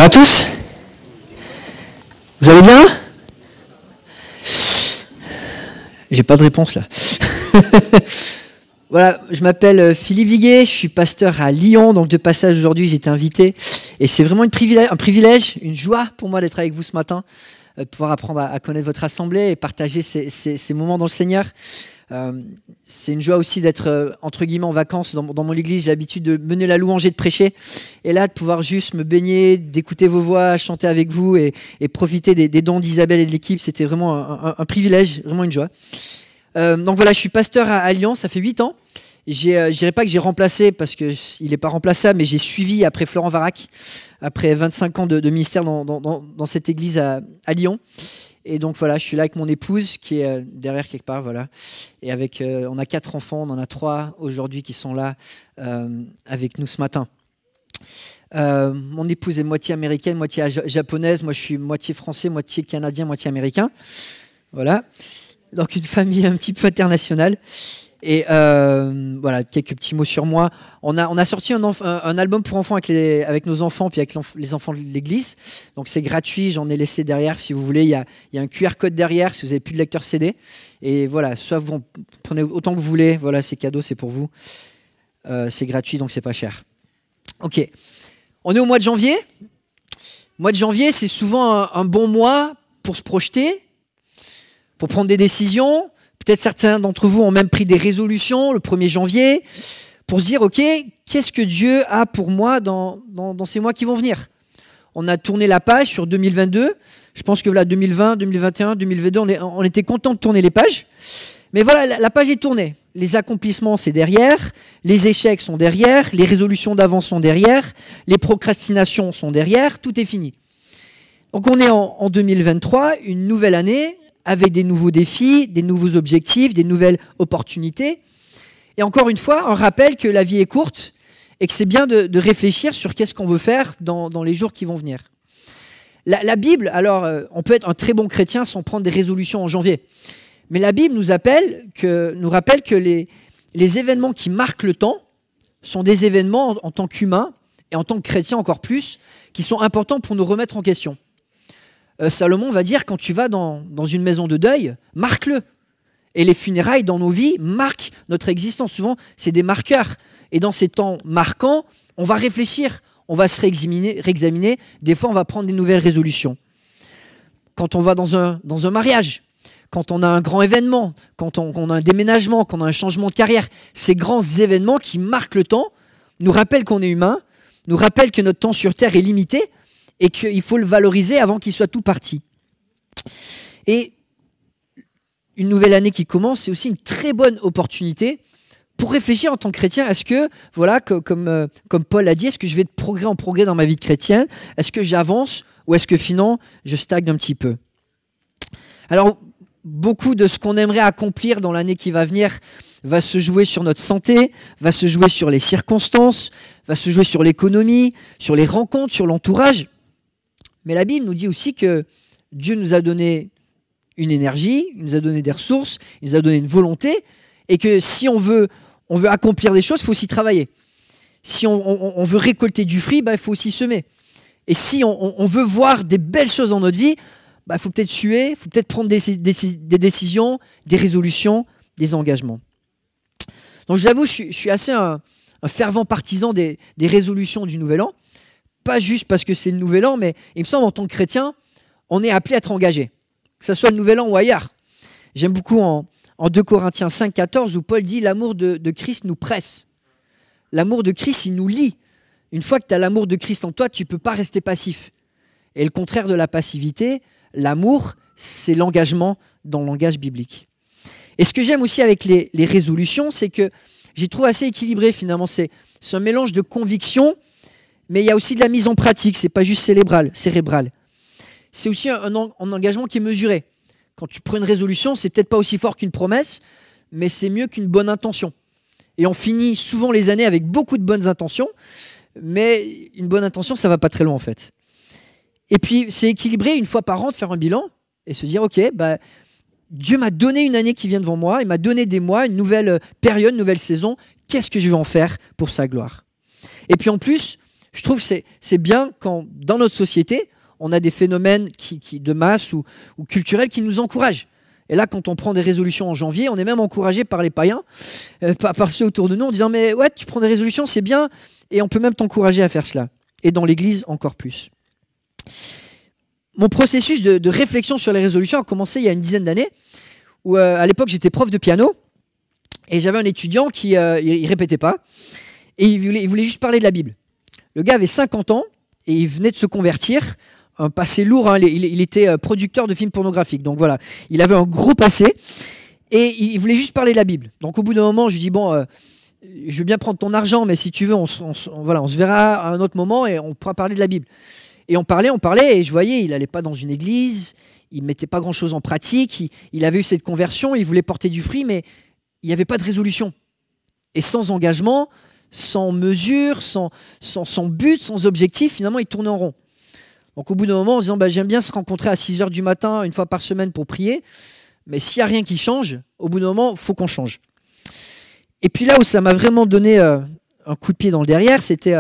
à tous. Vous allez bien? J'ai pas de réponse là. Voilà, je m'appelle Philippe Viguet, je suis pasteur à Lyon, donc de passage aujourd'hui j'ai été invité. Et c'est vraiment un privilège, une joie pour moi d'être avec vous ce matin, de pouvoir apprendre à connaître votre assemblée et partager ces moments dans le Seigneur. C'est une joie aussi d'être entre guillemets en vacances dans mon église. J'ai l'habitude de mener la louange et de prêcher, et là de pouvoir juste me baigner, d'écouter vos voix, chanter avec vous et profiter des dons d'Isabelle et de l'équipe, c'était vraiment un privilège, vraiment une joie. Donc voilà, je suis pasteur à Lyon, ça fait 8 ans. Je dirais pas que j'ai remplacé parce qu'il n'est pas remplaçable, mais j'ai suivi après Florent Varac, après 25 ans de ministère dans cette église à Lyon. Et donc voilà, je suis là avec mon épouse qui est derrière quelque part, voilà. Et avec, on a 4 enfants, on en a 3 aujourd'hui qui sont là avec nous ce matin. Mon épouse est moitié américaine, moitié japonaise. Moi, je suis moitié français, moitié canadien, moitié américain. Voilà. Donc une famille un petit peu internationale. Et voilà, quelques petits mots sur moi. On a sorti un album pour enfants avec nos enfants, puis avec les enfants de l'église. Donc c'est gratuit, j'en ai laissé derrière si vous voulez. Il y a un QR code derrière si vous n'avez plus de lecteur CD. Et voilà, soit vous en prenez autant que vous voulez. Voilà, c'est cadeau, c'est pour vous. C'est gratuit, donc c'est pas cher. Ok, on est au mois de janvier. Le mois de janvier, c'est souvent un bon mois pour se projeter, pour prendre des décisions. Peut-être certains d'entre vous ont même pris des résolutions le 1er janvier pour se dire, ok, qu'est-ce que Dieu a pour moi dans ces mois qui vont venir? On a tourné la page sur 2022. Je pense que voilà, 2020, 2021, 2022, on était content de tourner les pages. Mais voilà, la page est tournée. Les accomplissements, c'est derrière. Les échecs sont derrière. Les résolutions d'avant sont derrière. Les procrastinations sont derrière. Tout est fini. Donc on est en 2023, une nouvelle année, avec des nouveaux défis, des nouveaux objectifs, des nouvelles opportunités. Et encore une fois, un rappel que la vie est courte et que c'est bien de réfléchir sur qu'est-ce qu'on veut faire dans les jours qui vont venir. La Bible, alors, on peut être un très bon chrétien sans prendre des résolutions en janvier. Mais la Bible nous rappelle que les événements qui marquent le temps sont des événements en tant qu'humains et en tant que chrétiens encore plus, qui sont importants pour nous remettre en question. Salomon va dire, quand tu vas dans une maison de deuil, marque-le. Et les funérailles dans nos vies marquent notre existence. Souvent, c'est des marqueurs. Et dans ces temps marquants, on va réfléchir, on va se réexaminer. Des fois, on va prendre des nouvelles résolutions. Quand on va dans un mariage, quand on a un grand événement, quand on a un déménagement, quand on a un changement de carrière, ces grands événements qui marquent le temps nous rappellent qu'on est humain, nous rappellent que notre temps sur Terre est limité, et qu'il faut le valoriser avant qu'il soit tout parti. Et une nouvelle année qui commence, c'est aussi une très bonne opportunité pour réfléchir en tant que chrétien. Est-ce que, voilà, comme Paul l'a dit, est-ce que je vais de progrès en progrès dans ma vie de chrétienne? Est-ce que j'avance ou est-ce que finalement je stagne un petit peu? Alors, beaucoup de ce qu'on aimerait accomplir dans l'année qui va venir va se jouer sur notre santé, va se jouer sur les circonstances, va se jouer sur l'économie, sur les rencontres, sur l'entourage. Mais la Bible nous dit aussi que Dieu nous a donné une énergie, il nous a donné des ressources, il nous a donné une volonté, et que si on veut accomplir des choses, il faut aussi travailler. Si on veut récolter du fruit, il faut aussi semer. Et si on veut voir des belles choses dans notre vie, il faut peut-être suer, il faut peut-être prendre des décisions, des résolutions, des engagements. Donc je l'avoue, je suis assez un fervent partisan des résolutions du Nouvel An. Pas juste parce que c'est le Nouvel An, mais il me semble en tant que chrétien, on est appelé à être engagé, que ce soit le Nouvel An ou ailleurs. J'aime beaucoup en 2 Corinthiens 5, 14, où Paul dit « L'amour de Christ nous presse ». L'amour de Christ, il nous lie. Une fois que tu as l'amour de Christ en toi, tu ne peux pas rester passif. Et le contraire de la passivité, l'amour, c'est l'engagement dans le langage biblique. Et ce que j'aime aussi avec les résolutions, c'est que j'y trouve assez équilibré finalement. C'est un mélange de conviction, mais il y a aussi de la mise en pratique, c'est pas juste cérébral. C'est aussi un engagement qui est mesuré. Quand tu prends une résolution, c'est peut-être pas aussi fort qu'une promesse, mais c'est mieux qu'une bonne intention. Et on finit souvent les années avec beaucoup de bonnes intentions, mais une bonne intention, ça va pas très loin en fait. Et puis c'est équilibré une fois par an de faire un bilan et se dire, ok, Dieu m'a donné une année qui vient devant moi, il m'a donné des mois, une nouvelle période, une nouvelle saison, qu'est-ce que je vais en faire pour sa gloire? Et puis en plus, Je trouve que c'est bien quand, dans notre société, on a des phénomènes de masse ou culturels qui nous encouragent. Et là, quand on prend des résolutions en janvier, on est même encouragé par les païens, par ceux autour de nous, en disant « Mais ouais, tu prends des résolutions, c'est bien », et on peut même t'encourager à faire cela. Et dans l'Église, encore plus. Mon processus de réflexion sur les résolutions a commencé il y a une dizaine d'années, où à l'époque, j'étais prof de piano, et j'avais un étudiant qui il répétait pas, et il voulait juste parler de la Bible. Le gars avait 50 ans, et il venait de se convertir, un passé lourd, hein. Il était producteur de films pornographiques, donc voilà, il avait un gros passé, et il voulait juste parler de la Bible. Donc au bout d'un moment, je lui dis, bon, je veux bien prendre ton argent, mais si tu veux, on se verra à un autre moment, et on pourra parler de la Bible. Et on parlait, et je voyais, il n'allait pas dans une église, il ne mettait pas grand-chose en pratique, il avait eu cette conversion, il voulait porter du fruit, mais il n'y avait pas de résolution. Et sans engagement, sans mesure, sans but, sans objectif, finalement, il tournait en rond. Donc au bout d'un moment, en se disant, bah, j'aime bien se rencontrer à 6 h du matin, une fois par semaine pour prier, mais s'il n'y a rien qui change, au bout d'un moment, il faut qu'on change. Et puis là où ça m'a vraiment donné un coup de pied dans le derrière, c'était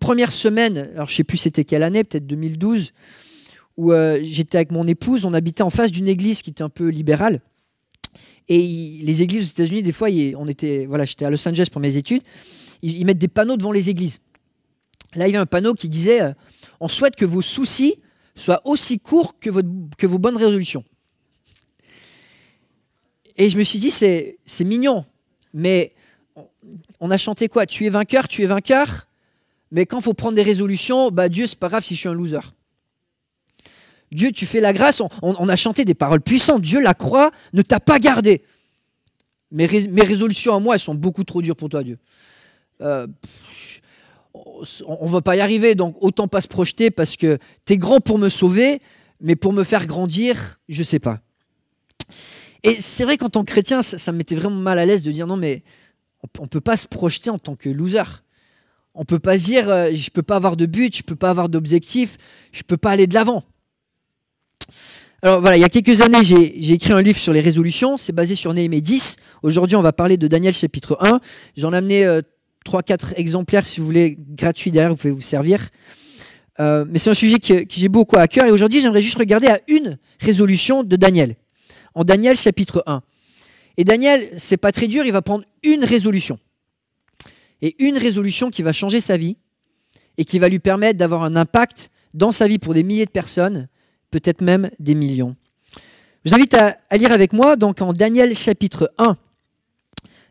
première semaine, alors je ne sais plus c'était quelle année, peut-être 2012, où j'étais avec mon épouse, on habitait en face d'une église qui était un peu libérale. Et les églises aux États-Unis, des fois, j'étais à Los Angeles pour mes études, ils mettent des panneaux devant les églises. Là, il y avait un panneau qui disait on souhaite que vos soucis soient aussi courts que vos bonnes résolutions. Et je me suis dit, c'est mignon, mais on a chanté quoi? Tu es vainqueur, mais quand il faut prendre des résolutions, bah Dieu, c'est pas grave si je suis un loser. Dieu, tu fais la grâce, on a chanté des paroles puissantes. Dieu, la croix ne t'a pas gardé. Mes résolutions à moi, elles sont beaucoup trop dures pour toi, Dieu. On ne va pas y arriver, donc autant pas se projeter parce que tu es grand pour me sauver, mais pour me faire grandir, je ne sais pas. Et c'est vrai qu'en tant que chrétien, ça me mettait vraiment mal à l'aise de dire non, mais on ne peut pas se projeter en tant que loser. On ne peut pas se dire je ne peux pas avoir de but, je ne peux pas avoir d'objectif, je ne peux pas aller de l'avant. Alors voilà, il y a quelques années, j'ai écrit un livre sur les résolutions, c'est basé sur Néhémie 10. Aujourd'hui, on va parler de Daniel chapitre 1. J'en ai amené 3-4 exemplaires, si vous voulez, gratuits derrière, vous pouvez vous servir. Mais c'est un sujet que j'ai beaucoup à cœur. Et aujourd'hui, j'aimerais juste regarder à une résolution de Daniel, en Daniel chapitre 1. Et Daniel, c'est pas très dur, il va prendre une résolution. Et une résolution qui va changer sa vie et qui va lui permettre d'avoir un impact dans sa vie pour des milliers de personnes, peut-être même des millions. Je vous invite à lire avec moi donc en Daniel chapitre 1.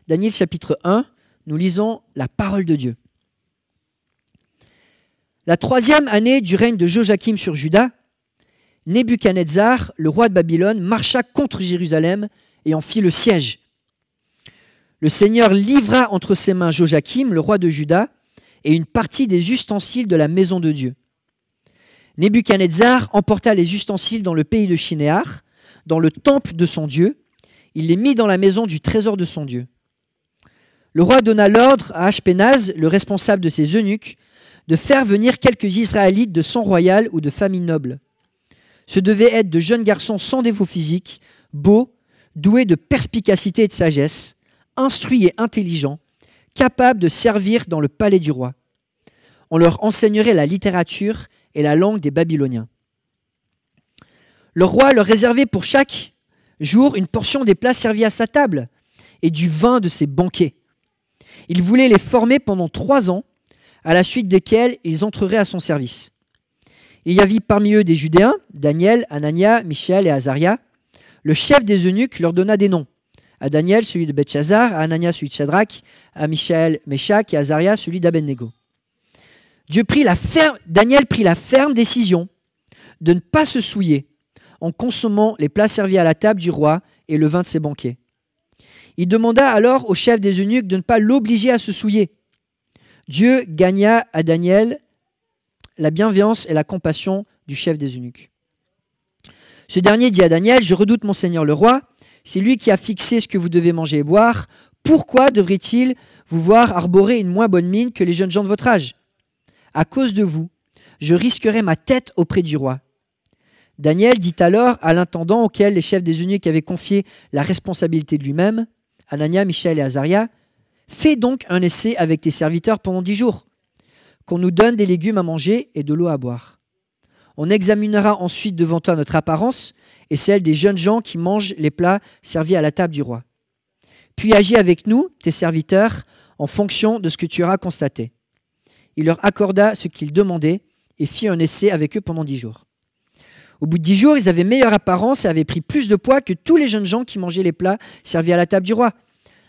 Daniel chapitre 1, nous lisons la parole de Dieu. La 3e année du règne de Joachim sur Juda, Nebuchadnezzar, le roi de Babylone, marcha contre Jérusalem et en fit le siège. Le Seigneur livra entre ses mains Joachim, le roi de Juda, et une partie des ustensiles de la maison de Dieu. Nebuchadnezzar emporta les ustensiles dans le pays de Shinéar, dans le temple de son Dieu. Il les mit dans la maison du trésor de son Dieu. Le roi donna l'ordre à Ashpenaz, le responsable de ses eunuques, de faire venir quelques Israélites de sang royal ou de famille noble. Ce devaient être de jeunes garçons sans défaut physique, beaux, doués de perspicacité et de sagesse, instruits et intelligents, capables de servir dans le palais du roi. On leur enseignerait la littérature et la langue des Babyloniens. Le roi leur réservait pour chaque jour une portion des plats servis à sa table et du vin de ses banquets. Il voulait les former pendant 3 ans, à la suite desquels ils entreraient à son service. Il y avait parmi eux des Judéens, Daniel, Anania, Michaël et Azaria. Le chef des eunuques leur donna des noms. À Daniel, celui de Beltshazar, à Anania, celui de Shadrach, à Michaël, Meshach et à Azaria, celui d'Abednego. Daniel prit la ferme décision de ne pas se souiller en consommant les plats servis à la table du roi et le vin de ses banquets. Il demanda alors au chef des eunuques de ne pas l'obliger à se souiller. Dieu gagna à Daniel la bienveillance et la compassion du chef des eunuques. Ce dernier dit à Daniel, « Je redoute mon Seigneur le roi, c'est lui qui a fixé ce que vous devez manger et boire. Pourquoi devrait-il vous voir arborer une moins bonne mine que les jeunes gens de votre âge ? À cause de vous, je risquerai ma tête auprès du roi. » Daniel dit alors à l'intendant auquel les chefs des eunuques avaient confié la responsabilité de lui-même, Anania, Michaël et Azaria, « Fais donc un essai avec tes serviteurs pendant 10 jours. qu'on nous donne des légumes à manger et de l'eau à boire. On examinera ensuite devant toi notre apparence et celle des jeunes gens qui mangent les plats servis à la table du roi. Puis agis avec nous, tes serviteurs, en fonction de ce que tu auras constaté. » Il leur accorda ce qu'ils demandaient et fit un essai avec eux pendant 10 jours. Au bout de 10 jours, ils avaient meilleure apparence et avaient pris plus de poids que tous les jeunes gens qui mangeaient les plats servis à la table du roi.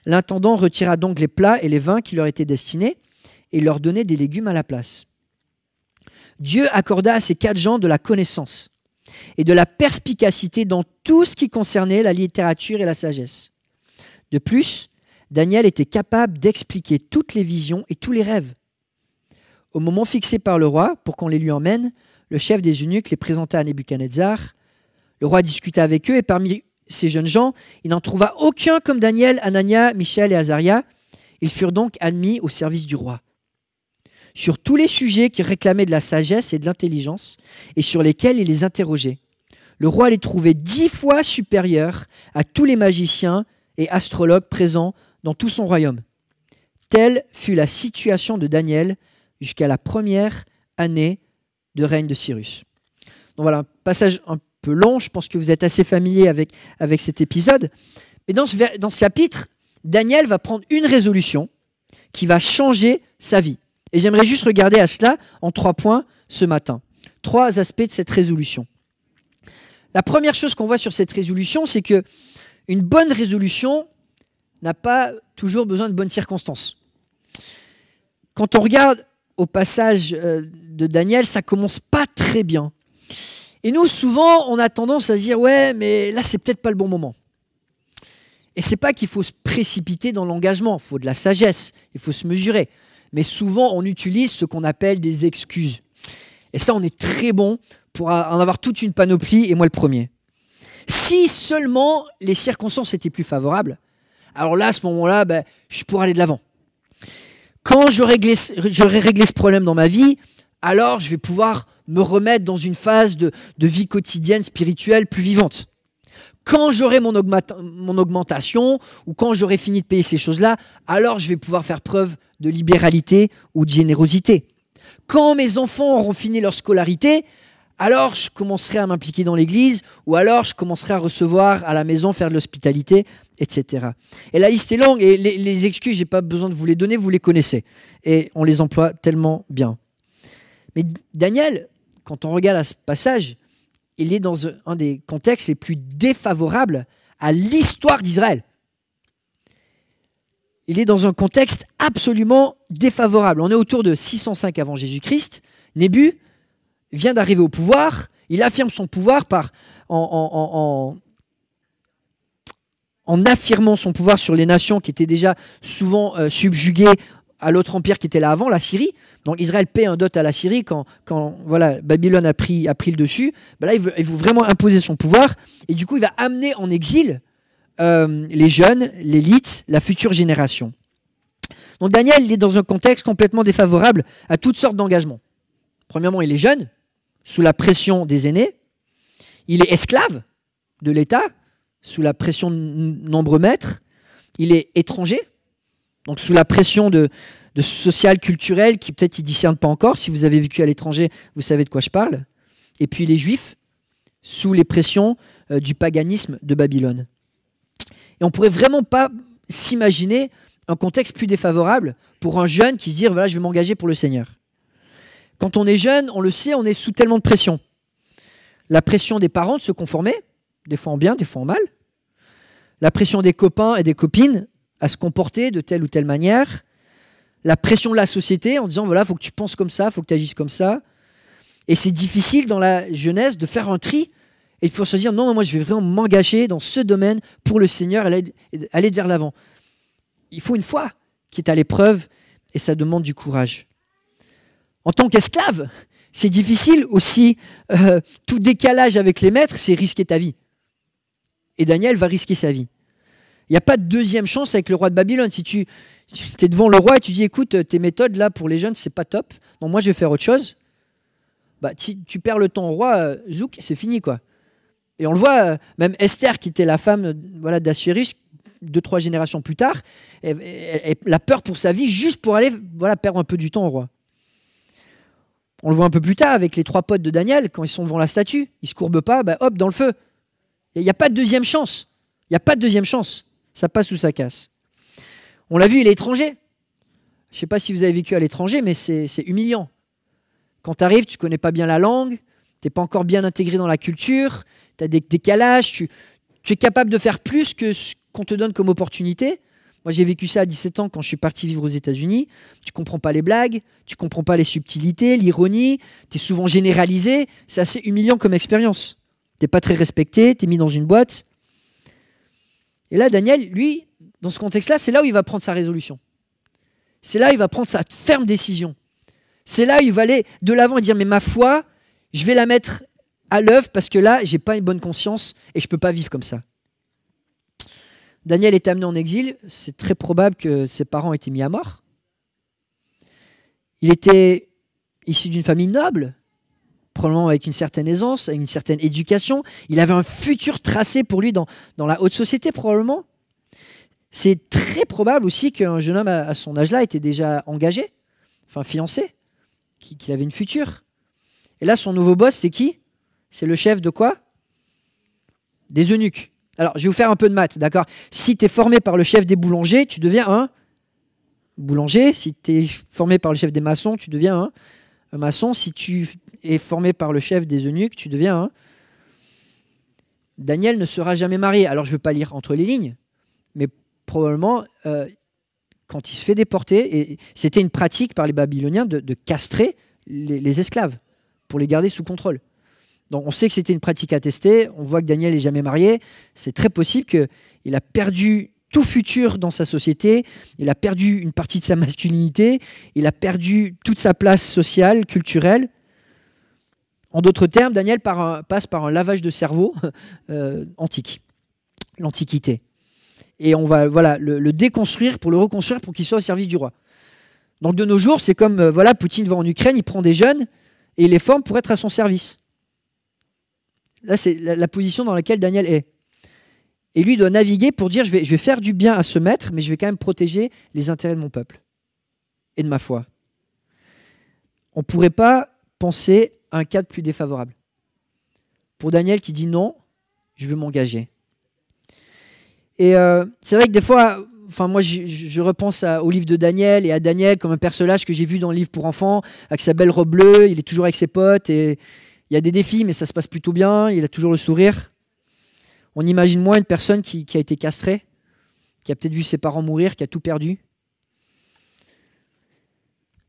L'intendant retira donc les plats et les vins qui leur étaient destinés et leur donnait des légumes à la place. Dieu accorda à ces 4 gens de la connaissance et de la perspicacité dans tout ce qui concernait la littérature et la sagesse. De plus, Daniel était capable d'expliquer toutes les visions et tous les rêves. Au moment fixé par le roi, pour qu'on les lui emmène, le chef des eunuques les présenta à Nebuchadnezzar. Le roi discuta avec eux et parmi ces jeunes gens, il n'en trouva aucun comme Daniel, Anania, Michel et Azaria. Ils furent donc admis au service du roi. Sur tous les sujets qui réclamaient de la sagesse et de l'intelligence et sur lesquels il les interrogeait, le roi les trouvait 10 fois supérieurs à tous les magiciens et astrologues présents dans tout son royaume. Telle fut la situation de Daniel jusqu'à la première année de règne de Cyrus. Donc voilà, un passage un peu long, je pense que vous êtes assez familier avec cet épisode. Mais dans ce chapitre, Daniel va prendre une résolution qui va changer sa vie. Et j'aimerais juste regarder à cela en 3 points ce matin. 3 aspects de cette résolution. La première chose qu'on voit sur cette résolution, c'est que une bonne résolution n'a pas toujours besoin de bonnes circonstances. Quand on regarde au passage de Daniel, ça commence pas très bien. Et nous, souvent, on a tendance à se dire « ouais, mais là, c'est peut-être pas le bon moment ». Et c'est pas qu'il faut se précipiter dans l'engagement, il faut de la sagesse, il faut se mesurer. Mais souvent, on utilise ce qu'on appelle des excuses. Et ça, on est très bon pour en avoir toute une panoplie, et moi le premier. Si seulement les circonstances étaient plus favorables, alors là, à ce moment-là, je pourrais aller de l'avant. Quand j'aurai réglé ce problème dans ma vie, alors je vais pouvoir me remettre dans une phase de vie quotidienne, spirituelle, plus vivante. Quand j'aurai mon augmentation ou quand j'aurai fini de payer ces choses-là, alors je vais pouvoir faire preuve de libéralité ou de générosité. Quand mes enfants auront fini leur scolarité, alors je commencerai à m'impliquer dans l'église ou alors je commencerai à recevoir à la maison, faire de l'hospitalité, etc. Et la liste est longue et les excuses, je n'ai pas besoin de vous les donner, vous les connaissez. Et on les emploie tellement bien. Mais Daniel, quand on regarde à ce passage, il est dans un des contextes les plus défavorables à l'histoire d'Israël. Il est dans un contexte absolument défavorable. On est autour de 605 avant Jésus-Christ. Nébu vient d'arriver au pouvoir. Il affirme son pouvoir en affirmant son pouvoir sur les nations qui étaient déjà souvent subjuguées à l'autre empire qui était là avant, la Syrie. Donc Israël paie un dot à la Syrie quand voilà, Babylone a pris le dessus. Là, il veut vraiment imposer son pouvoir. Et du coup, il va amener en exil les jeunes, l'élite, la future génération. Donc Daniel, il est dans un contexte complètement défavorable à toutes sortes d'engagements. Premièrement, il est jeune, sous la pression des aînés. Il est esclave de l'État, sous la pression de nombreux maîtres. Il est étranger, donc sous la pression de social, culturel, qui peut-être il ne discerne pas encore. Si vous avez vécu à l'étranger, vous savez de quoi je parle. Et puis il est juif, sous les pressions du paganisme de Babylone. Et on ne pourrait vraiment pas s'imaginer un contexte plus défavorable pour un jeune qui se dit « voilà, je vais m'engager pour le Seigneur ». Quand on est jeune, on le sait, on est sous tellement de pression. La pression des parents de se conformer, des fois en bien, des fois en mal. La pression des copains et des copines à se comporter de telle ou telle manière. La pression de la société en disant « voilà, il faut que tu penses comme ça, il faut que tu agisses comme ça ». Et c'est difficile dans la jeunesse de faire un tri et il faut se dire « non, moi je vais vraiment m'engager dans ce domaine pour le Seigneur, aller vers l'avant ». Il faut une foi qui est à l'épreuve et ça demande du courage. En tant qu'esclave, c'est difficile aussi. Tout décalage avec les maîtres, c'est risquer ta vie. Et Daniel va risquer sa vie. Il n'y a pas de deuxième chance avec le roi de Babylone. Si tu es devant le roi et tu dis « écoute, tes méthodes là pour les jeunes, c'est pas top. Donc moi, je vais faire autre chose. » Tu perds le temps au roi, zouk, c'est fini quoi. Et on le voit, même Esther, qui était la femme d'Assuérus, 2-3 générations plus tard, elle a peur pour sa vie juste pour aller perdre un peu du temps au roi. On le voit un peu plus tard avec les 3 potes de Daniel, quand ils sont devant la statue, ils ne se courbent pas, bah, hop, dans le feu. Il n'y a pas de deuxième chance. Il n'y a pas de deuxième chance. Ça passe ou ça casse. On l'a vu, il est étranger. Je ne sais pas si vous avez vécu à l'étranger, mais c'est humiliant. Quand tu arrives, tu ne connais pas bien la langue, tu n'es pas encore bien intégré dans la culture, tu as des décalages, tu es capable de faire plus que ce qu'on te donne comme opportunité. Moi, j'ai vécu ça à 17 ans quand je suis parti vivre aux États-Unis. Tu ne comprends pas les blagues, tu ne comprends pas les subtilités, l'ironie, tu es souvent généralisé. C'est assez humiliant comme expérience. Tu n'es pas très respecté, tu es mis dans une boîte. Et là, Daniel, lui, dans ce contexte-là, c'est là où il va prendre sa résolution. C'est là où il va prendre sa ferme décision. C'est là où il va aller de l'avant et dire, mais ma foi, je vais la mettre à l'œuvre parce que là, je n'ai pas une bonne conscience et je ne peux pas vivre comme ça. Daniel est amené en exil. C'est très probable que ses parents aient été mis à mort. Il était issu d'une famille noble, probablement avec une certaine aisance, avec une certaine éducation. Il avait un futur tracé pour lui dans la haute société, probablement. C'est très probable aussi qu'un jeune homme à son âge-là était déjà engagé, enfin fiancé, qu'il avait une future. Et là, son nouveau boss, c'est qui? C'est le chef de quoi? Des eunuques. Alors, je vais vous faire un peu de maths, d'accord? Si tu es formé par le chef des boulangers, tu deviens un boulanger. Si tu es formé par le chef des maçons, tu deviens un maçon. Si tu es formé par le chef des eunuques, tu deviens un... Daniel ne sera jamais marié. Alors, je ne veux pas lire entre les lignes, mais probablement, quand il se fait déporter, et c'était une pratique par les Babyloniens de castrer les esclaves pour les garder sous contrôle. Donc on sait que c'était une pratique attestée, on voit que Daniel n'est jamais marié, c'est très possible qu'il a perdu tout futur dans sa société, il a perdu une partie de sa masculinité, il a perdu toute sa place sociale, culturelle. En d'autres termes, Daniel passe par un lavage de cerveau antique, l'Antiquité. Et on va le déconstruire pour le reconstruire pour qu'il soit au service du roi. Donc de nos jours, c'est comme Poutine va en Ukraine, il prend des jeunes et il les forme pour être à son service. Là, c'est la position dans laquelle Daniel est. Et lui doit naviguer pour dire, je vais faire du bien à ce maître, mais je vais quand même protéger les intérêts de mon peuple et de ma foi. On ne pourrait pas penser à un cadre plus défavorable. Pour Daniel qui dit non, je veux m'engager. Et c'est vrai que des fois, moi je repense au livre de Daniel et à Daniel comme un personnage que j'ai vu dans le livre pour enfants, avec sa belle robe bleue, il est toujours avec ses potes et il y a des défis, mais ça se passe plutôt bien, il a toujours le sourire. On imagine moins une personne qui a été castrée, qui a peut-être vu ses parents mourir, qui a tout perdu.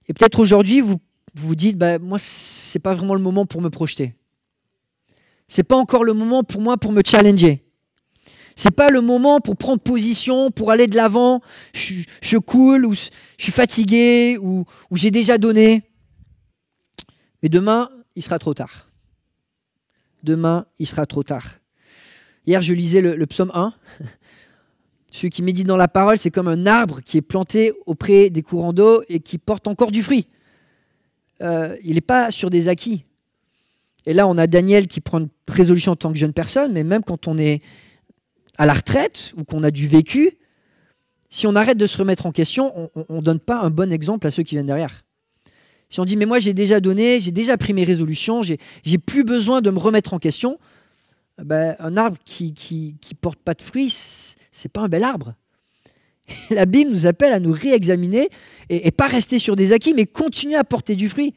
Et peut-être aujourd'hui, vous vous dites, moi, ce n'est pas vraiment le moment pour me projeter. Ce n'est pas encore le moment pour moi pour me challenger. Ce n'est pas le moment pour prendre position, pour aller de l'avant. Je coule, ou je suis fatigué, ou j'ai déjà donné. Mais demain, il sera trop tard. Demain, il sera trop tard. Hier, je lisais le psaume 1. Celui qui médite dans la parole, c'est comme un arbre qui est planté auprès des courants d'eau et qui porte encore du fruit. Il n'est pas sur des acquis. Et là, on a Daniel qui prend une résolution en tant que jeune personne, mais même quand on est à la retraite ou qu'on a du vécu, si on arrête de se remettre en question, on ne donne pas un bon exemple à ceux qui viennent derrière. Si on dit, mais moi j'ai déjà donné, j'ai déjà pris mes résolutions, j'ai plus besoin de me remettre en question, un arbre qui porte pas de fruits, c'est pas un bel arbre. La Bible nous appelle à nous réexaminer et pas rester sur des acquis, mais continuer à porter du fruit.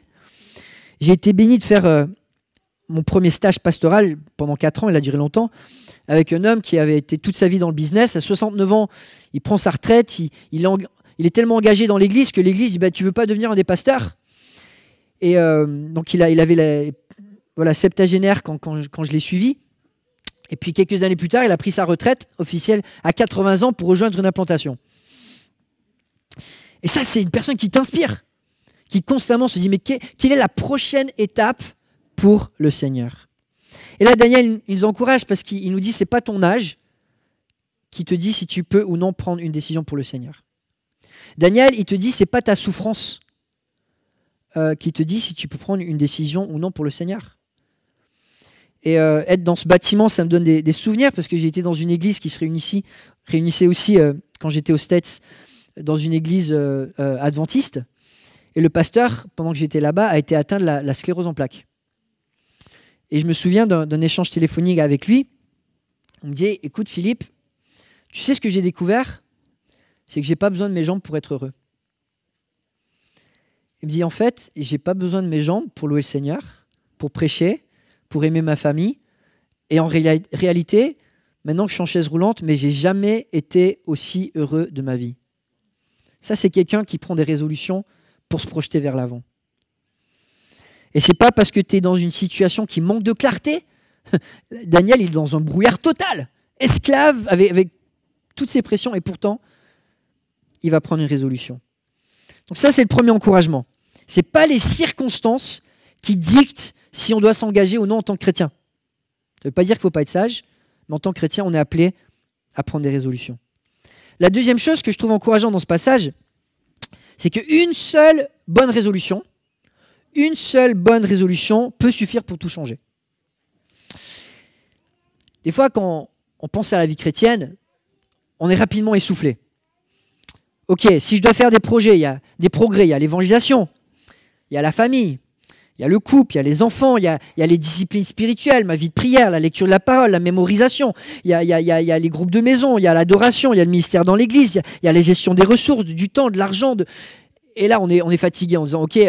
J'ai été béni de faire mon premier stage pastoral pendant 4 ans, il a duré longtemps, avec un homme qui avait été toute sa vie dans le business. À 69 ans, il prend sa retraite, il est tellement engagé dans l'église que l'église dit, tu veux pas devenir un des pasteurs? Et donc il avait septagénaire quand je l'ai suivi. Et puis quelques années plus tard, il a pris sa retraite officielle à 80 ans pour rejoindre une implantation. Et ça, c'est une personne qui t'inspire, qui constamment se dit, mais quelle est la prochaine étape pour le Seigneur? Et là, Daniel, il nous encourage parce qu'il nous dit, c'est pas ton âge qui te dit si tu peux ou non prendre une décision pour le Seigneur. Daniel, il te dit, c'est pas ta souffrance qui te dit si tu peux prendre une décision ou non pour le Seigneur. Et être dans ce bâtiment, ça me donne des souvenirs parce que j'ai été dans une église qui se réunissait aussi, quand j'étais aux States, dans une église adventiste. Et le pasteur, pendant que j'étais là-bas, a été atteint de la sclérose en plaques. Et je me souviens d'un échange téléphonique avec lui. On me dit, écoute Philippe, tu sais ce que j'ai découvert? C'est que je n'ai pas besoin de mes jambes pour être heureux. Il me dit, en fait, je n'ai pas besoin de mes jambes pour louer le Seigneur, pour prêcher, pour aimer ma famille. Et en réalité, maintenant que je suis en chaise roulante, mais je n'ai jamais été aussi heureux de ma vie. Ça, c'est quelqu'un qui prend des résolutions pour se projeter vers l'avant. Et ce n'est pas parce que tu es dans une situation qui manque de clarté. Daniel, il est dans un brouillard total, esclave avec toutes ces pressions, et pourtant, il va prendre une résolution. Donc ça, c'est le premier encouragement. Ce n'est pas les circonstances qui dictent si on doit s'engager ou non en tant que chrétien. Ça ne veut pas dire qu'il ne faut pas être sage, mais en tant que chrétien, on est appelé à prendre des résolutions. La deuxième chose que je trouve encourageante dans ce passage, c'est qu'une seule bonne résolution peut suffire pour tout changer. Des fois, quand on pense à la vie chrétienne, on est rapidement essoufflé. Ok, si je dois faire des projets, il y a des progrès, il y a l'évangélisation, il y a la famille, il y a le couple, il y a les enfants, il y a les disciplines spirituelles, ma vie de prière, la lecture de la parole, la mémorisation, il y a les groupes de maison, il y a l'adoration, il y a le ministère dans l'église, il y a la gestion des ressources, du temps, de l'argent. Et là, on est fatigué en disant, ok,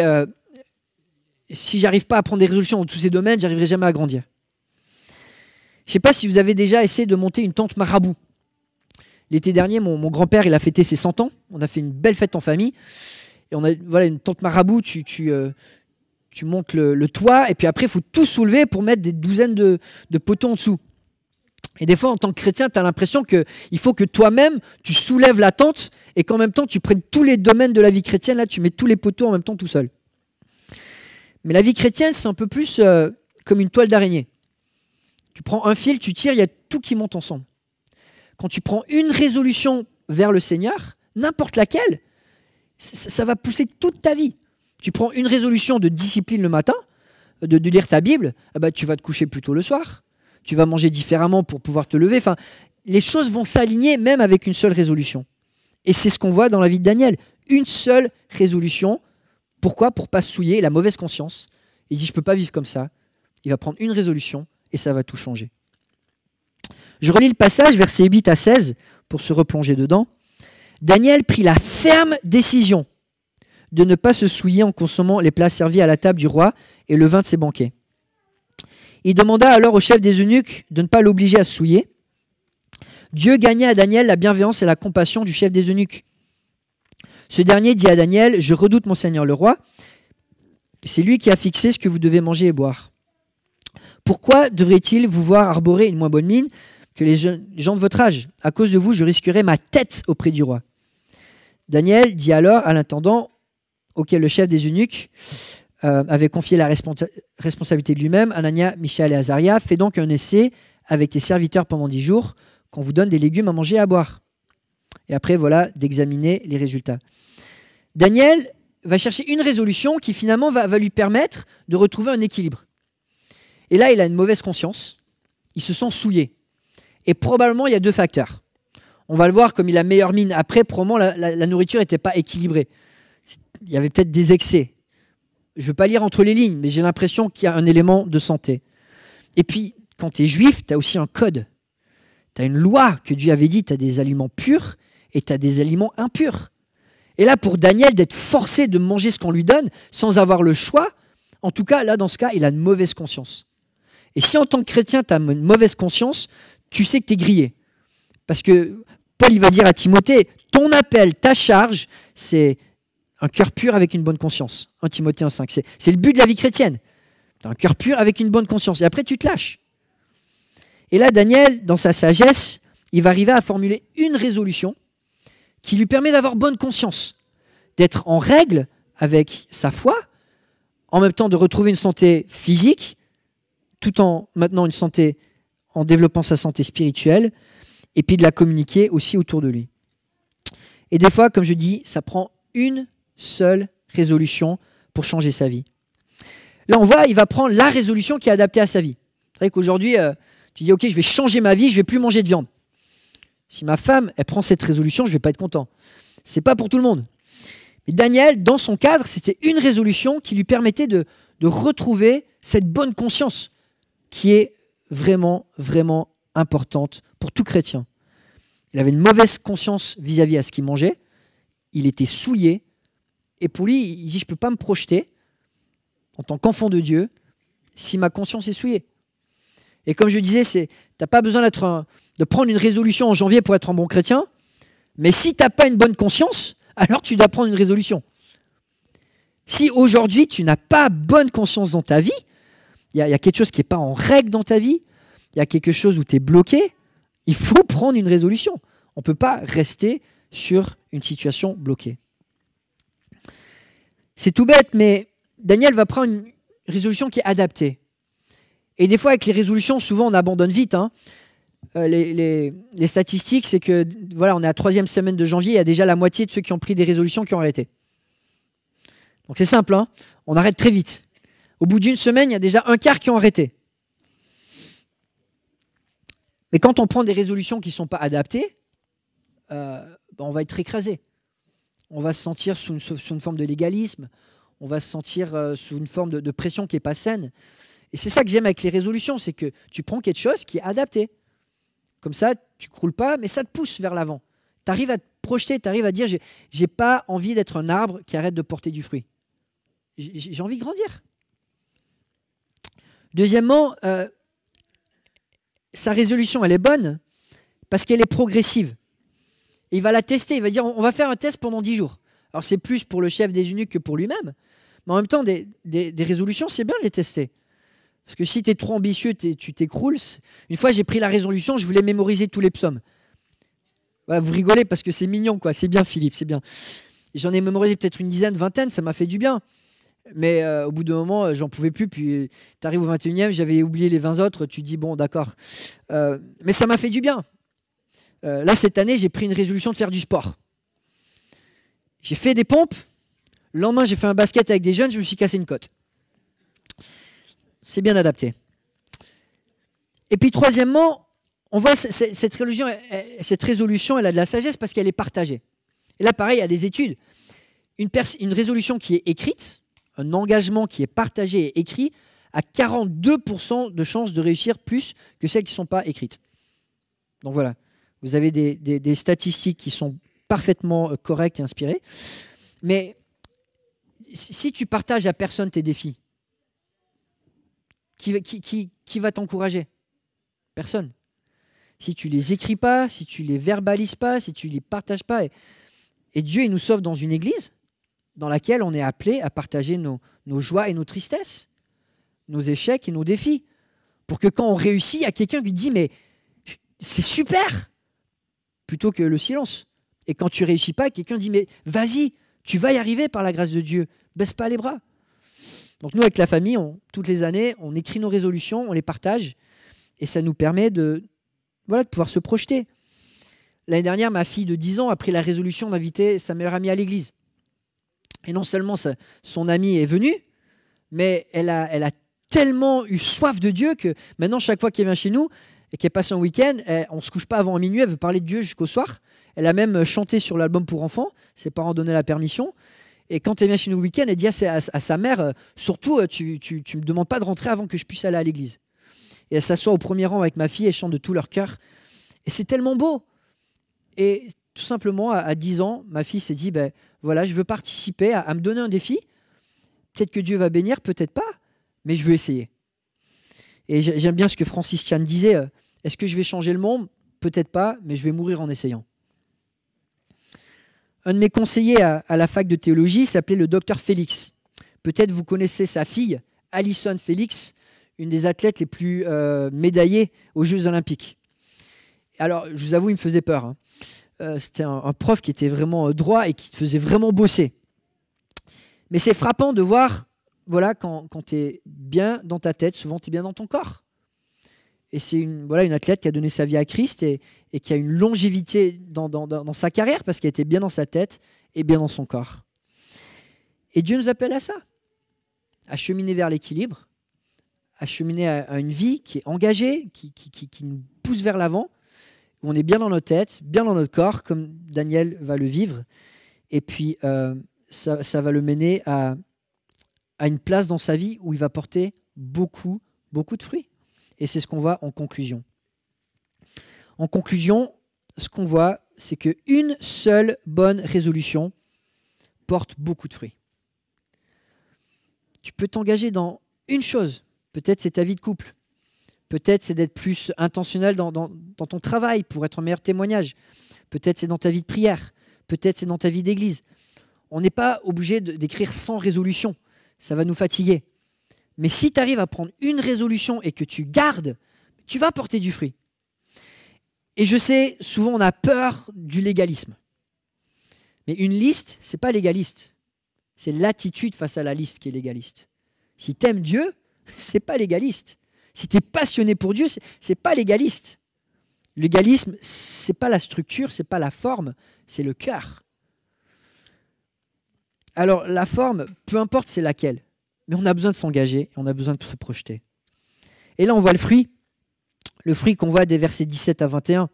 si j'arrive pas à prendre des résolutions dans tous ces domaines, j'arriverai jamais à grandir. Je ne sais pas si vous avez déjà essayé de monter une tente marabout. L'été dernier, mon grand-père, il a fêté ses 100 ans. On a fait une belle fête en famille. Et on a une tente marabout, tu montes le toit, et puis après, il faut tout soulever pour mettre des douzaines de poteaux en dessous. Et des fois, en tant que chrétien, tu as l'impression qu'il faut que toi-même, tu soulèves la tente, et qu'en même temps, tu prennes tous les domaines de la vie chrétienne, là, tu mets tous les poteaux en même temps tout seul. Mais la vie chrétienne, c'est un peu plus comme une toile d'araignée. Tu prends un fil, tu tires, il y a tout qui monte ensemble. Quand tu prends une résolution vers le Seigneur, n'importe laquelle, ça va pousser toute ta vie. Tu prends une résolution de discipline le matin, de lire ta Bible, tu vas te coucher plus tôt le soir. Tu vas manger différemment pour pouvoir te lever. Enfin, les choses vont s'aligner même avec une seule résolution. Et c'est ce qu'on voit dans la vie de Daniel. Une seule résolution. Pourquoi? Pour ne pas souiller la mauvaise conscience. Il dit, je ne peux pas vivre comme ça. Il va prendre une résolution et ça va tout changer. Je relis le passage, versets 8 à 16, pour se replonger dedans. Daniel prit la ferme décision de ne pas se souiller en consommant les plats servis à la table du roi et le vin de ses banquets. Il demanda alors au chef des eunuques de ne pas l'obliger à se souiller. Dieu gagna à Daniel la bienveillance et la compassion du chef des eunuques. Ce dernier dit à Daniel, « Je redoute mon Seigneur le roi. C'est lui qui a fixé ce que vous devez manger et boire. Pourquoi devrait-il vous voir arborer une moins bonne mine que les gens de votre âge? À cause de vous, je risquerai ma tête auprès du roi. » Daniel dit alors à l'intendant, auquel le chef des eunuques avait confié la responsabilité de lui-même, Anania, Michaël et Azaria, « Fais donc un essai avec tes serviteurs pendant 10 jours, qu'on vous donne des légumes à manger et à boire. » Et après, voilà, d'examiner les résultats. Daniel va chercher une résolution qui finalement va lui permettre de retrouver un équilibre. Et là, il a une mauvaise conscience, il se sent souillé. Et probablement, il y a deux facteurs. On va le voir, comme il a meilleure mine après, probablement la nourriture n'était pas équilibrée. Il y avait peut-être des excès. Je ne veux pas lire entre les lignes, mais j'ai l'impression qu'il y a un élément de santé. Et puis, quand tu es juif, tu as aussi un code. Tu as une loi que Dieu avait dit, tu as des aliments purs et tu as des aliments impurs. Et là, pour Daniel, d'être forcé de manger ce qu'on lui donne sans avoir le choix, en tout cas, là, dans ce cas, il a une mauvaise conscience. Et si en tant que chrétien, tu as une mauvaise conscience, tu sais que tu es grillé. Parce que Paul, il va dire à Timothée, ton appel, ta charge, c'est un cœur pur avec une bonne conscience. 1 Timothée 1,5. C'est le but de la vie chrétienne. Tu as un cœur pur avec une bonne conscience. Et après, tu te lâches. Et là, Daniel, dans sa sagesse, il va arriver à formuler une résolution qui lui permet d'avoir bonne conscience, d'être en règle avec sa foi, en même temps de retrouver une santé physique, tout en maintenant une santé, en développant sa santé spirituelle, et puis de la communiquer aussi autour de lui. Et des fois, comme je dis, ça prend une seule résolution pour changer sa vie. Là, on voit, il va prendre la résolution qui est adaptée à sa vie. C'est vrai qu'aujourd'hui, tu dis, ok, je vais changer ma vie, je ne vais plus manger de viande. Si ma femme, elle prend cette résolution, je ne vais pas être content. Ce n'est pas pour tout le monde. Et Daniel, dans son cadre, c'était une résolution qui lui permettait de retrouver cette bonne conscience qui est vraiment, vraiment importante pour tout chrétien. Il avait une mauvaise conscience vis-à-vis à ce qu'il mangeait. Il était souillé. Et pour lui, il dit, je ne peux pas me projeter en tant qu'enfant de Dieu si ma conscience est souillée. Et comme je disais, tu n'as pas besoin de prendre une résolution en janvier pour être un bon chrétien. Mais si tu n'as pas une bonne conscience, alors tu dois prendre une résolution. Si aujourd'hui, tu n'as pas bonne conscience dans ta vie, il y a quelque chose qui n'est pas en règle dans ta vie, il y a quelque chose où tu es bloqué, il faut prendre une résolution. On ne peut pas rester sur une situation bloquée. C'est tout bête, mais Daniel va prendre une résolution qui est adaptée. Et des fois, avec les résolutions, souvent, on abandonne vite. Les statistiques, c'est que voilà, on est à la 3e semaine de janvier, il y a déjà la moitié de ceux qui ont pris des résolutions qui ont arrêté. Donc c'est simple, on arrête très vite. Au bout d'une semaine, il y a déjà un quart qui ont arrêté. Mais quand on prend des résolutions qui ne sont pas adaptées, on va être écrasé. On va se sentir sous une forme de légalisme, on va se sentir sous une forme de pression qui n'est pas saine. Et c'est ça que j'aime avec les résolutions, c'est que tu prends quelque chose qui est adapté. Comme ça, tu ne croules pas, mais ça te pousse vers l'avant. Tu arrives à te projeter, tu arrives à dire, j'ai pas envie d'être un arbre qui arrête de porter du fruit. J'ai envie de grandir. Deuxièmement, sa résolution, elle est bonne parce qu'elle est progressive. Et il va la tester, il va dire, on va faire un test pendant 10 jours. Alors c'est plus pour le chef des eunuques que pour lui-même, mais en même temps, des résolutions, c'est bien de les tester. Parce que si tu es trop ambitieux, tu t'écroules. Une fois, j'ai pris la résolution, je voulais mémoriser tous les psaumes. Voilà, vous rigolez parce que c'est mignon, quoi. C'est bien, Philippe, c'est bien. J'en ai mémorisé peut-être une dizaine, vingtaine, ça m'a fait du bien. Mais au bout d'un moment, j'en pouvais plus. Puis tu arrives au 21e, j'avais oublié les 20 autres. Tu dis, bon, d'accord. Mais ça m'a fait du bien. Là, cette année, j'ai pris une résolution de faire du sport. J'ai fait des pompes. Le lendemain, j'ai fait un basket avec des jeunes, je me suis cassé une côte. C'est bien adapté. Et puis, troisièmement, on voit cette résolution, elle a de la sagesse parce qu'elle est partagée. Et là, pareil, il y a des études. Une résolution qui est écrite, un engagement qui est partagé et écrit, a 42% de chances de réussir plus que celles qui ne sont pas écrites. Donc voilà, vous avez des statistiques qui sont parfaitement correctes et inspirées. Mais si tu partages à personne tes défis, qui va t'encourager? Personne. Si tu les écris pas, si tu les verbalises pas, si tu les partages pas. Et Dieu, il nous sauve dans une église dans laquelle on est appelé à partager nos joies et nos tristesses, nos échecs et nos défis. Pour que quand on réussit, il y a quelqu'un qui dit « mais c'est super !» plutôt que le silence. Et quand tu réussis pas, quelqu'un dit « mais vas-y, tu vas y arriver par la grâce de Dieu, baisse pas les bras !» Donc nous, avec la famille, toutes les années, on écrit nos résolutions, on les partage, et ça nous permet de pouvoir se projeter. L'année dernière, ma fille de 10 ans a pris la résolution d'inviter sa meilleure amie à l'église. Et non seulement son amie est venue, mais elle a tellement eu soif de Dieu que maintenant, chaque fois qu'elle vient chez nous et qu'elle passe un week-end, on ne se couche pas avant minuit, elle veut parler de Dieu jusqu'au soir. Elle a même chanté sur l'album pour enfants, ses parents donnaient la permission. Et quand elle vient chez nous le week-end, elle dit à sa mère, surtout, tu ne me demandes pas de rentrer avant que je puisse aller à l'église. Et elle s'assoit au premier rang avec ma fille, elle chante de tout leur cœur. Et c'est tellement beau. Et tout simplement, à 10 ans, ma fille s'est dit, voilà, je veux participer à me donner un défi. Peut-être que Dieu va bénir, peut-être pas, mais je veux essayer. Et j'aime bien ce que Francis Chan disait, est-ce que je vais changer le monde? Peut-être pas, mais je vais mourir en essayant. Un de mes conseillers à la fac de théologie s'appelait le docteur Félix. Peut-être vous connaissez sa fille, Alison Félix, une des athlètes les plus médaillées aux Jeux Olympiques. Alors, je vous avoue, il me faisait peur. C'était un prof qui était vraiment droit et qui te faisait vraiment bosser. Mais c'est frappant de voir, voilà, quand tu es bien dans ta tête, souvent tu es bien dans ton corps. Et c'est une athlète qui a donné sa vie à Christ et qui a une longévité dans sa carrière parce qu'elle était bien dans sa tête et bien dans son corps. Et Dieu nous appelle à ça, à cheminer vers l'équilibre, à cheminer à une vie qui est engagée, qui nous pousse vers l'avant, où on est bien dans notre tête, bien dans notre corps, comme Daniel va le vivre. Et puis, ça va le mener à une place dans sa vie où il va porter beaucoup, beaucoup de fruits. Et c'est ce qu'on voit en conclusion. En conclusion, ce qu'on voit, c'est qu'une seule bonne résolution porte beaucoup de fruits. Tu peux t'engager dans une chose. Peut-être c'est ta vie de couple. Peut-être c'est d'être plus intentionnel dans ton travail pour être un meilleur témoignage. Peut-être c'est dans ta vie de prière. Peut-être c'est dans ta vie d'église. On n'est pas obligé d'écrire 100 résolutions. Ça va nous fatiguer. Mais si tu arrives à prendre une résolution et que tu gardes, tu vas porter du fruit. Et je sais, souvent on a peur du légalisme. Mais une liste, ce n'est pas légaliste. C'est l'attitude face à la liste qui est légaliste. Si tu aimes Dieu, ce n'est pas légaliste. Si tu es passionné pour Dieu, ce n'est pas légaliste. Le légalisme, ce n'est pas la structure, ce n'est pas la forme, c'est le cœur. Alors la forme, peu importe c'est laquelle, mais on a besoin de s'engager, on a besoin de se projeter. Et là on voit le fruit qu'on voit des versets 17 à 21,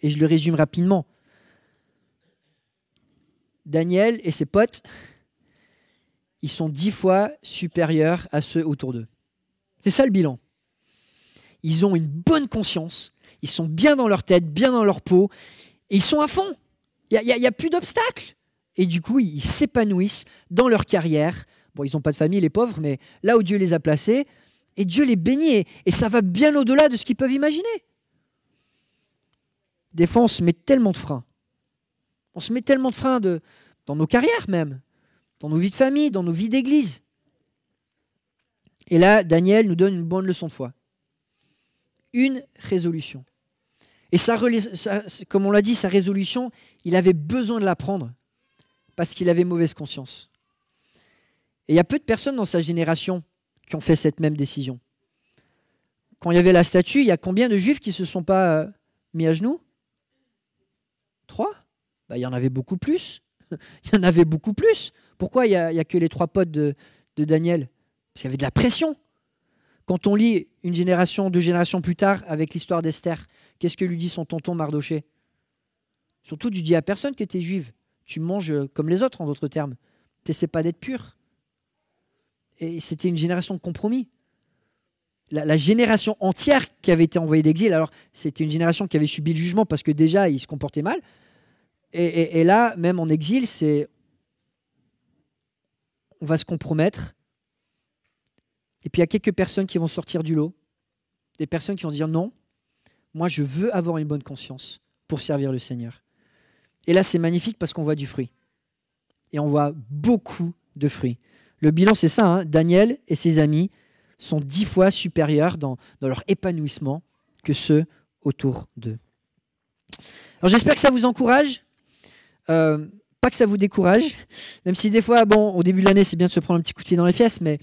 et je le résume rapidement. Daniel et ses potes, ils sont 10 fois supérieurs à ceux autour d'eux. C'est ça le bilan. Ils ont une bonne conscience, ils sont bien dans leur tête, bien dans leur peau, et ils sont à fond. Il n'y a plus d'obstacles. Et du coup, ils s'épanouissent dans leur carrière. Bon, ils n'ont pas de famille, les pauvres, mais là où Dieu les a placés, et Dieu les bénit, et ça va bien au-delà de ce qu'ils peuvent imaginer. Des fois, on se met tellement de freins. On se met tellement de freins dans nos carrières même, dans nos vies de famille, dans nos vies d'église. Et là, Daniel nous donne une bonne leçon de foi. Une résolution. Et comme on l'a dit, sa résolution, il avait besoin de la prendre parce qu'il avait mauvaise conscience. Et il y a peu de personnes dans sa génération qui ont fait cette même décision. Quand il y avait la statue, il y a combien de Juifs qui ne se sont pas mis à genoux? 3? Il y en avait beaucoup plus. Il y en avait beaucoup plus. Pourquoi il n'y a que les 3 potes de Daniel? Parce qu'il y avait de la pression. Quand on lit une génération, 2 générations plus tard, avec l'histoire d'Esther, qu'est-ce que lui dit son tonton Mardoché? Surtout, tu dis à personne que tu es juive. Tu manges comme les autres, en d'autres termes. Tu n'essaies pas d'être pur. Et c'était une génération de compromis. La génération entière qui avait été envoyée d'exil, alors c'était une génération qui avait subi le jugement parce que déjà, ils se comportaient mal. Et là, même en exil, on va se compromettre. Et puis il y a quelques personnes qui vont sortir du lot. Des personnes qui vont dire non, moi je veux avoir une bonne conscience pour servir le Seigneur. Et là, c'est magnifique parce qu'on voit du fruit. Et on voit beaucoup de fruits. Le bilan, c'est ça, hein. Daniel et ses amis sont 10 fois supérieurs dans leur épanouissement que ceux autour d'eux. Alors j'espère que ça vous encourage, pas que ça vous décourage, même si des fois, bon, au début de l'année, c'est bien de se prendre un petit coup de pied dans les fesses, mais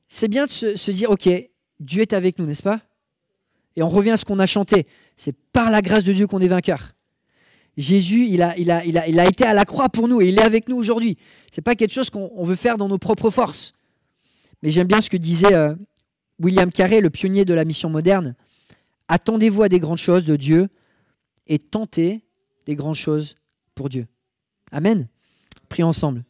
c'est bien de se dire, ok, Dieu est avec nous, n'est-ce pas? Et on revient à ce qu'on a chanté, c'est par la grâce de Dieu qu'on est vainqueur. Jésus, il a été à la croix pour nous et il est avec nous aujourd'hui. Ce n'est pas quelque chose qu'on veut faire dans nos propres forces. Mais j'aime bien ce que disait William Carey, le pionnier de la mission moderne. Attendez-vous à des grandes choses de Dieu et tentez des grandes choses pour Dieu. Amen. Prions ensemble.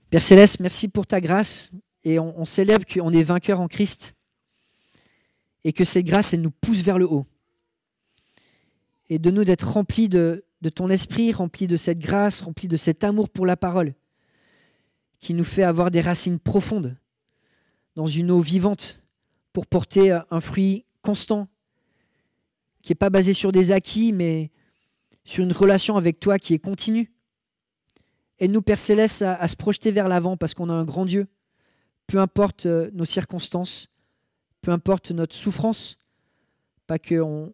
Père Céleste, merci pour ta grâce et on célèbre qu'on est vainqueur en Christ. Et que cette grâce, elle nous pousse vers le haut. Et de nous d'être remplis de ton esprit, remplis de cette grâce, remplis de cet amour pour la parole, qui nous fait avoir des racines profondes dans une eau vivante pour porter un fruit constant, qui n'est pas basé sur des acquis, mais sur une relation avec toi qui est continue. Aide-nous, Père Céleste, à se projeter vers l'avant parce qu'on a un grand Dieu. Peu importe nos circonstances, peu importe notre souffrance, pas qu'on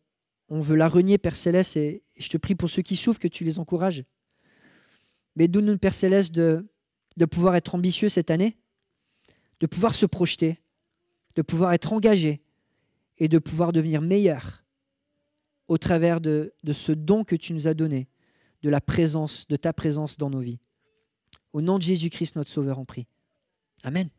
veut la renier, Père Céleste, et je te prie pour ceux qui souffrent que tu les encourages. Mais donne-nous, Père Céleste, de pouvoir être ambitieux cette année, de pouvoir se projeter, de pouvoir être engagé et de pouvoir devenir meilleur au travers de ce don que tu nous as donné, de ta présence dans nos vies. Au nom de Jésus-Christ, notre Sauveur, on prie. Amen.